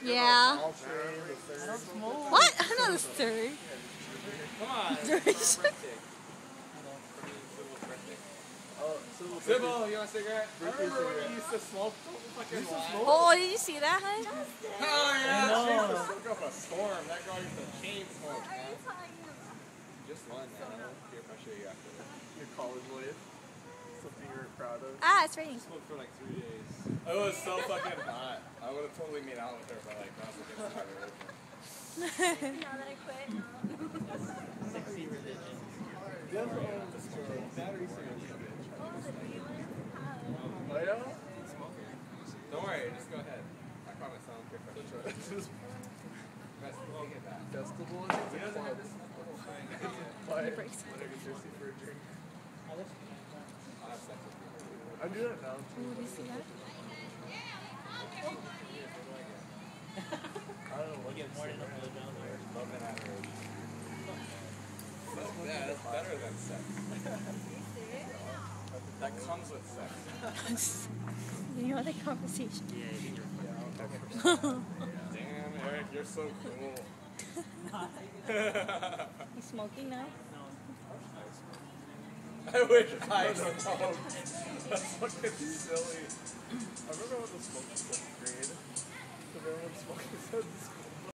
Yeah. What? I'm not a third. Come on. Sybil, you want a cigarette? I remember when you used to smoke. Oh, did you see that, honey? Oh, yeah. She used to soak up a storm. That girl used to chain smoke, man. Just one, man. Here, I'll show you after this. Your college life. Something you're proud of. Ah, it's raining. I smoked for like 3 days. It was so fucking hot. I would have totally made out with her, but like, not against my religion. Now that I quit, no. Sexy religion. Battery cigarettes. Oh, yeah? Don't worry, just go ahead. I promise I don't care for it. Festival, get back. Festival? He doesn't have this little thing. Why? When I get thirsty for a drink. I'll have sex with you. I do that now. Did you see that? I don't know what Get more than a blow down there. Love and adoration. Yeah, that's better than sex. That comes with sex. You know the conversation. Damn, Eric, you're so cool. You smoking now? I wish I smoked. That's fucking silly. I remember when the smoking was 5th grade. So everyone smoking said